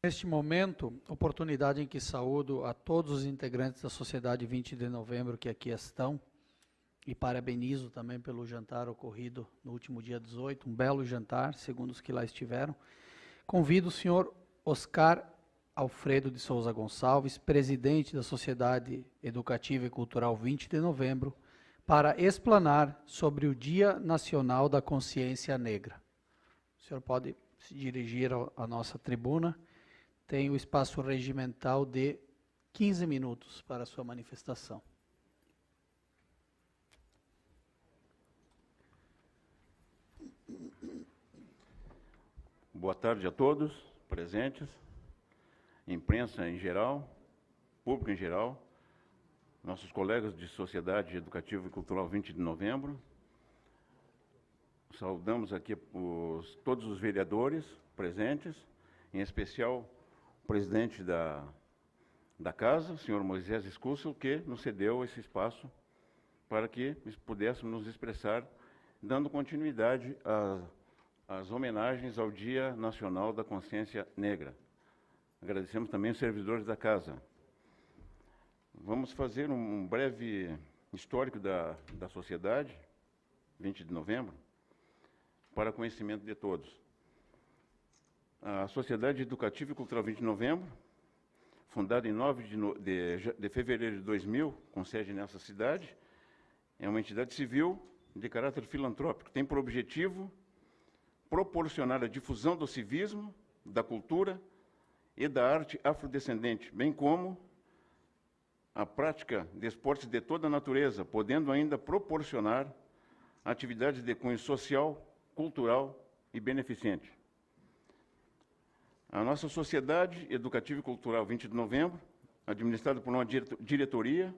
Neste momento, oportunidade em que saúdo a todos os integrantes da Sociedade 20 de Novembro que aqui estão e parabenizo também pelo jantar ocorrido no último dia 18, um belo jantar, segundo os que lá estiveram. Convido o senhor Oscar Alfredo de Souza Gonçalves, presidente da Sociedade Educativa e Cultural 20 de Novembro, para explanar sobre o Dia Nacional da Consciência Negra. O senhor pode se dirigir à nossa tribuna. Tem o espaço regimental de 15 minutos para a sua manifestação. Boa tarde a todos presentes, imprensa em geral, público em geral, nossos colegas de Sociedade Educativa e Cultural 20 de Novembro. Saudamos aqui todos os vereadores presentes, em especial o presidente da Casa, o senhor Moisés Escúcio, que nos cedeu esse espaço para que pudéssemos nos expressar, dando continuidade às homenagens ao Dia Nacional da Consciência Negra. Agradecemos também os servidores da Casa. Vamos fazer um breve histórico da Sociedade 20 de Novembro, para conhecimento de todos. A Sociedade Educativa e Cultural 20 de Novembro, fundada em 9 de fevereiro de 2000, com sede nessa cidade, é uma entidade civil de caráter filantrópico. Tem por objetivo proporcionar a difusão do civismo, da cultura e da arte afrodescendente, bem como a prática de esportes de toda a natureza, podendo ainda proporcionar atividades de cunho social, cultural e beneficente. A nossa Sociedade Educativa e Cultural 20 de Novembro, administrada por uma diretoria,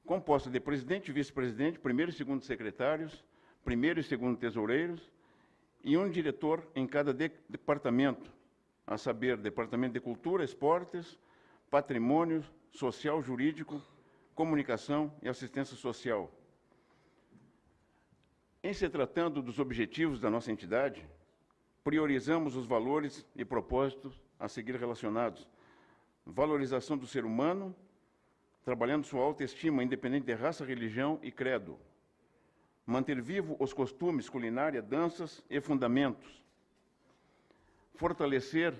composta de presidente e vice-presidente, primeiro e segundo secretários, primeiro e segundo tesoureiros, e um diretor em cada departamento, a saber, Departamento de Cultura, Esportes, Patrimônio, Social, Jurídico, Comunicação e Assistência Social. Em se tratando dos objetivos da nossa entidade, priorizamos os valores e propósitos a seguir relacionados. Valorização do ser humano, trabalhando sua autoestima, independente de raça, religião e credo. Manter vivo os costumes, culinária, danças e fundamentos. Fortalecer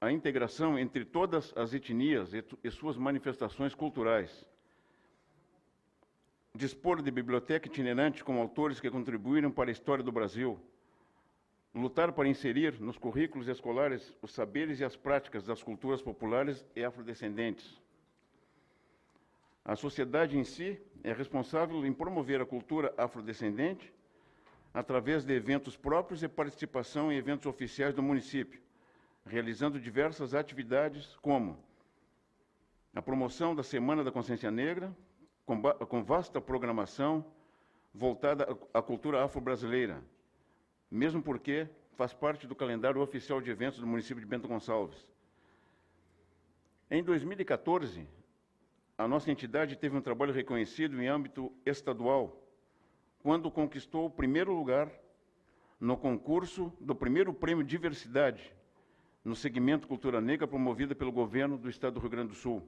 a integração entre todas as etnias e suas manifestações culturais. Dispor de biblioteca itinerante com autores que contribuíram para a história do Brasil. Lutar para inserir nos currículos escolares os saberes e as práticas das culturas populares e afrodescendentes. A sociedade em si é responsável em promover a cultura afrodescendente através de eventos próprios e participação em eventos oficiais do município, realizando diversas atividades como a promoção da Semana da Consciência Negra, com vasta programação voltada à cultura afro-brasileira, mesmo porque faz parte do calendário oficial de eventos do município de Bento Gonçalves. Em 2014, a nossa entidade teve um trabalho reconhecido em âmbito estadual, quando conquistou o primeiro lugar no concurso do primeiro Prêmio Diversidade, no segmento Cultura Negra, promovida pelo governo do Estado do Rio Grande do Sul.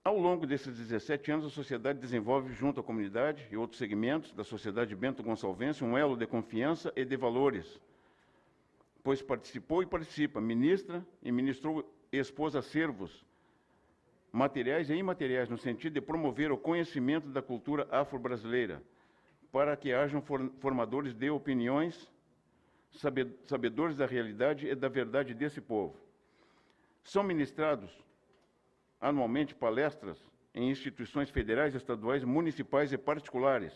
Ao longo desses 17 anos, a sociedade desenvolve, junto à comunidade e outros segmentos da sociedade bento gonçalvense, um elo de confiança e de valores, pois participou e participa, ministra e ministrou e expôs acervos materiais e imateriais, no sentido de promover o conhecimento da cultura afro-brasileira, para que hajam formadores de opiniões, sabedores da realidade e da verdade desse povo. São ministrados anualmente palestras em instituições federais, estaduais, municipais e particulares,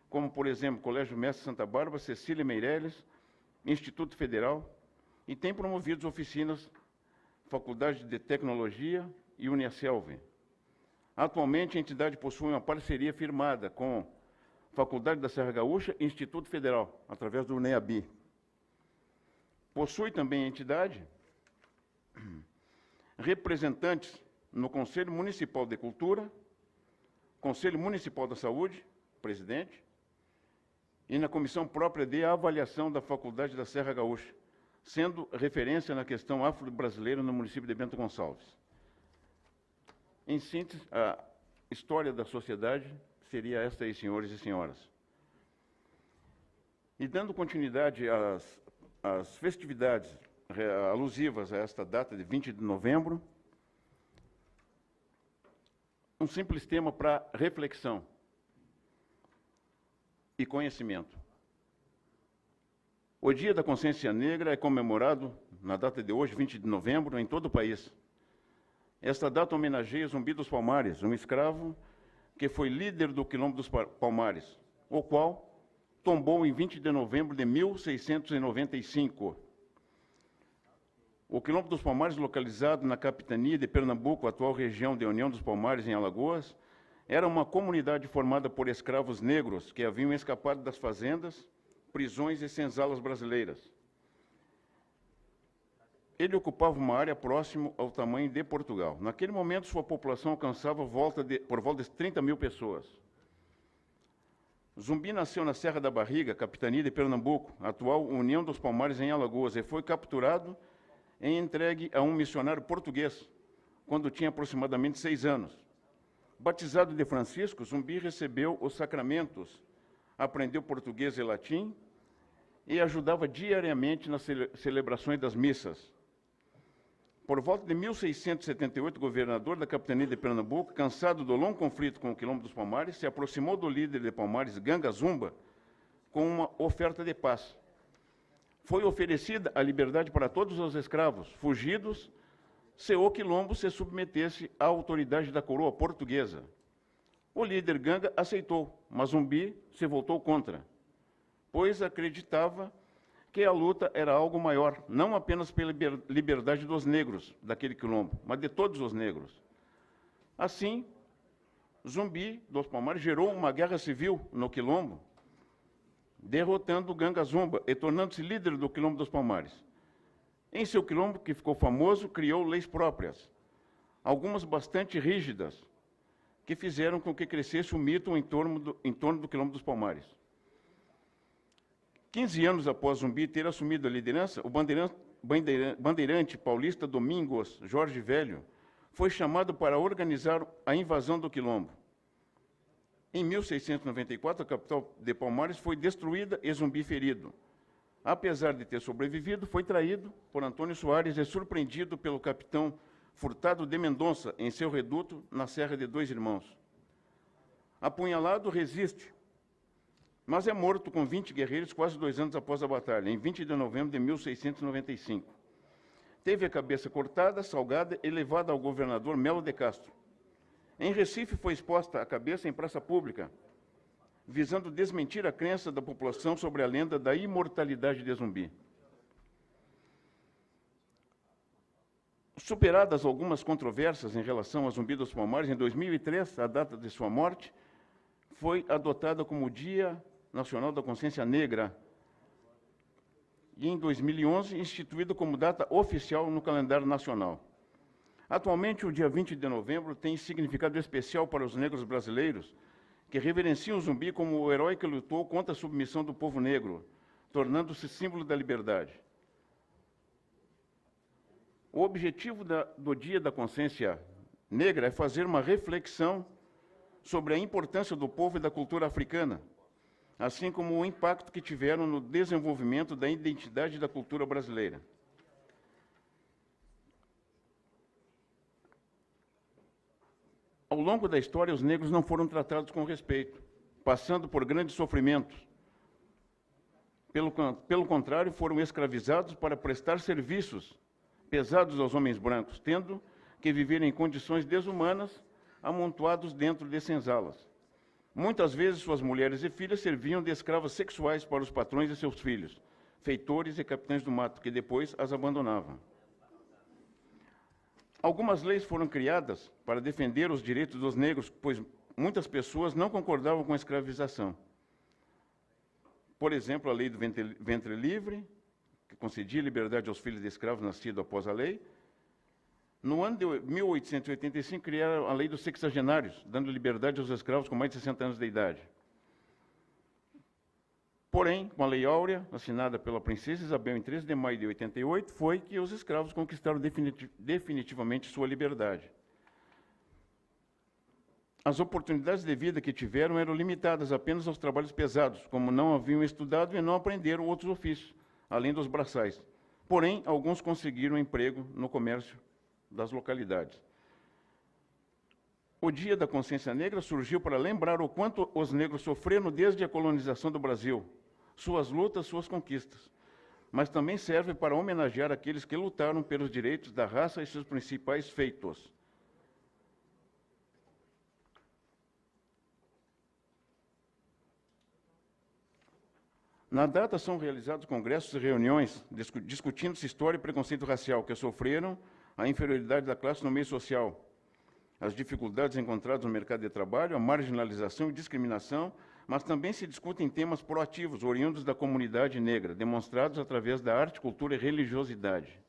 como, por exemplo, Colégio Mestre Santa Bárbara, Cecília Meirelles, Instituto Federal, e tem promovido oficinas, Faculdade de Tecnologia e Uniaselv. Atualmente, a entidade possui uma parceria firmada com Faculdade da Serra Gaúcha e Instituto Federal, através do NEABI. Possui também a entidade representantes no Conselho Municipal de Cultura, Conselho Municipal da Saúde, presidente, e na comissão própria de avaliação da Faculdade da Serra Gaúcha, sendo referência na questão afro-brasileira no município de Bento Gonçalves. Em síntese, a história da sociedade seria esta aí, senhores e senhoras. E dando continuidade às festividades alusivas a esta data de 20 de novembro, um simples tema para reflexão e conhecimento. O Dia da Consciência Negra é comemorado na data de hoje, 20 de novembro, em todo o país. Esta data homenageia Zumbi dos Palmares, um escravo que foi líder do Quilombo dos Palmares, o qual tombou em 20 de novembro de 1695. O Quilombo dos Palmares, localizado na capitania de Pernambuco, atual região de União dos Palmares, em Alagoas, era uma comunidade formada por escravos negros que haviam escapado das fazendas, prisões e senzalas brasileiras. Ele ocupava uma área próxima ao tamanho de Portugal. Naquele momento, sua população alcançava por volta de 30 mil pessoas. Zumbi nasceu na Serra da Barriga, capitania de Pernambuco, atual União dos Palmares, em Alagoas, e foi capturado e entregue a um missionário português, quando tinha aproximadamente 6 anos. Batizado de Francisco, Zumbi recebeu os sacramentos, aprendeu português e latim e ajudava diariamente nas celebrações das missas. Por volta de 1678, o governador da capitania de Pernambuco, cansado do longo conflito com o Quilombo dos Palmares, se aproximou do líder de Palmares, Ganga Zumba, com uma oferta de paz. Foi oferecida a liberdade para todos os escravos fugidos, se o Quilombo se submetesse à autoridade da coroa portuguesa. O líder Ganga aceitou, mas Zumbi se voltou contra, pois acreditava que a luta era algo maior, não apenas pela liberdade dos negros daquele quilombo, mas de todos os negros. Assim, Zumbi dos Palmares gerou uma guerra civil no quilombo, derrotando Ganga Zumba e tornando-se líder do Quilombo dos Palmares. Em seu quilombo, que ficou famoso, criou leis próprias, algumas bastante rígidas, que fizeram com que crescesse o mito em torno do Quilombo dos Palmares. 15 anos após Zumbi ter assumido a liderança, o bandeirante paulista Domingos Jorge Velho foi chamado para organizar a invasão do quilombo. Em 1694, a capital de Palmares foi destruída e Zumbi ferido. Apesar de ter sobrevivido, foi traído por Antônio Soares e surpreendido pelo capitão Furtado de Mendonça em seu reduto na Serra de Dois Irmãos. Apunhalado, resiste, mas é morto com 20 guerreiros quase 2 anos após a batalha, em 20 de novembro de 1695. Teve a cabeça cortada, salgada e levada ao governador Melo de Castro. Em Recife, foi exposta a cabeça em praça pública, visando desmentir a crença da população sobre a lenda da imortalidade de Zumbi. Superadas algumas controvérsias em relação a Zumbi dos Palmares, em 2003, a data de sua morte, foi adotada como Dia Nacional da Consciência Negra e, em 2011, instituída como data oficial no calendário nacional. Atualmente, o dia 20 de novembro tem significado especial para os negros brasileiros, que reverenciam o Zumbi como o herói que lutou contra a submissão do povo negro, tornando-se símbolo da liberdade. O objetivo do Dia da Consciência Negra é fazer uma reflexão sobre a importância do povo e da cultura africana, assim como o impacto que tiveram no desenvolvimento da identidade da cultura brasileira. Ao longo da história, os negros não foram tratados com respeito, passando por grandes sofrimentos. Pelo contrário, foram escravizados para prestar serviços pesados aos homens brancos, tendo que viver em condições desumanas, amontoados dentro de senzalas. Muitas vezes, suas mulheres e filhas serviam de escravas sexuais para os patrões de seus filhos, feitores e capitães do mato, que depois as abandonavam. Algumas leis foram criadas para defender os direitos dos negros, pois muitas pessoas não concordavam com a escravização. Por exemplo, a lei do ventre livre, que concedia liberdade aos filhos de escravos nascidos após a lei. No ano de 1885, criaram a lei dos sexagenários, dando liberdade aos escravos com mais de 60 anos de idade. Porém, com a Lei Áurea, assinada pela princesa Isabel em 13 de maio de 88, foi que os escravos conquistaram definitivamente sua liberdade. As oportunidades de vida que tiveram eram limitadas apenas aos trabalhos pesados, como não haviam estudado e não aprenderam outros ofícios, além dos braçais. Porém, alguns conseguiram emprego no comércio das localidades. O Dia da Consciência Negra surgiu para lembrar o quanto os negros sofreram desde a colonização do Brasil, suas lutas, suas conquistas, mas também serve para homenagear aqueles que lutaram pelos direitos da raça e seus principais feitos. Na data são realizados congressos e reuniões discutindo-se história e preconceito racial que sofreram a inferioridade da classe no meio social, as dificuldades encontradas no mercado de trabalho, a marginalização e discriminação, mas também se discutem temas proativos, oriundos da comunidade negra, demonstrados através da arte, cultura e religiosidade.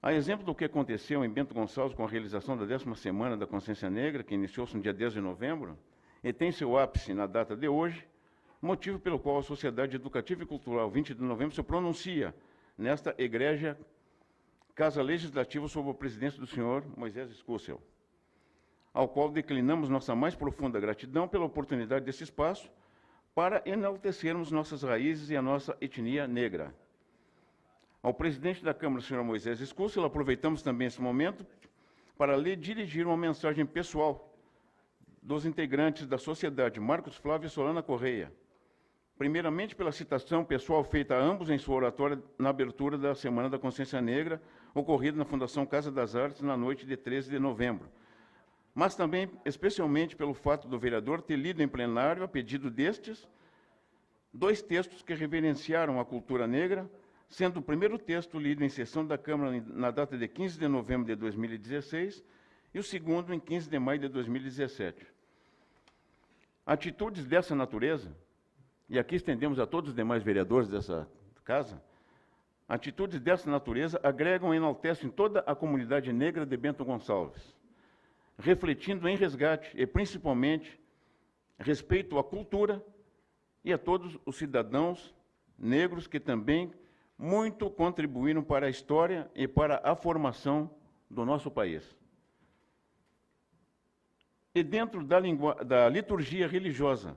A exemplo do que aconteceu em Bento Gonçalves com a realização da 10ª Semana da Consciência Negra, que iniciou-se no dia 10 de novembro, e tem seu ápice na data de hoje, motivo pelo qual a Sociedade Educativa e Cultural 20 de novembro se pronuncia nesta egrégia Casa Legislativa sob a presidência do senhor Moisés Escúcio, ao qual declinamos nossa mais profunda gratidão pela oportunidade desse espaço para enaltecermos nossas raízes e a nossa etnia negra. Ao presidente da Câmara, senhor Moisés Escúcio, aproveitamos também esse momento para lhe dirigir uma mensagem pessoal dos integrantes da sociedade Marcos Flávio e Solana Correia, primeiramente pela citação pessoal feita a ambos em sua oratória na abertura da Semana da Consciência Negra, ocorrida na Fundação Casa das Artes na noite de 13 de novembro, mas também, especialmente, pelo fato do vereador ter lido em plenário, a pedido destes, 2 textos que reverenciaram a cultura negra, sendo o primeiro texto lido em sessão da Câmara na data de 15 de novembro de 2016 e o segundo em 15 de maio de 2017. Atitudes dessa natureza, e aqui estendemos a todos os demais vereadores dessa casa, atitudes dessa natureza agregam e enaltecem toda a comunidade negra de Bento Gonçalves, refletindo em resgate e, principalmente, respeito à cultura e a todos os cidadãos negros que também muito contribuíram para a história e para a formação do nosso país. E dentro da liturgia religiosa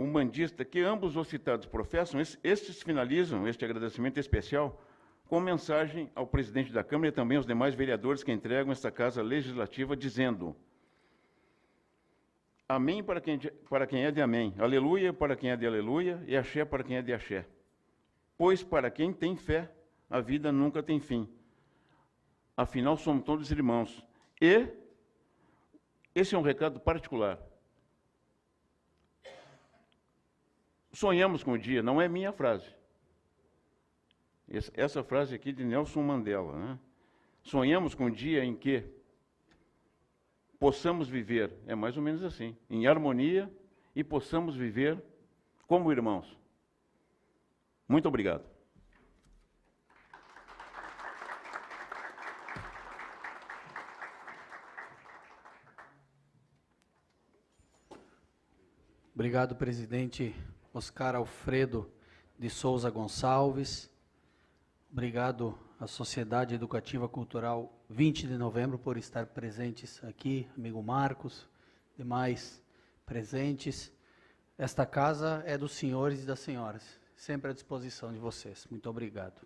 umbandista que ambos os citados professam, estes finalizam este agradecimento especial com mensagem ao presidente da Câmara e também aos demais vereadores que entregam esta Casa Legislativa, dizendo: Amém para quem é de amém, aleluia para quem é de aleluia e axé para quem é de axé. Pois para quem tem fé, a vida nunca tem fim. Afinal, somos todos irmãos. E esse é um recado particular. Sonhamos com o dia, não é minha frase. Essa frase aqui de Nelson Mandela, né? Sonhamos com o dia em que possamos viver, é mais ou menos assim, em harmonia e possamos viver como irmãos. Muito obrigado. Obrigado, presidente Oscar Alfredo de Souza Gonçalves. Obrigado à Sociedade Educativa Cultural 20 de novembro por estar presentes aqui, amigo Marcos, demais presentes. Esta casa é dos senhores e das senhoras, sempre à disposição de vocês. Muito obrigado.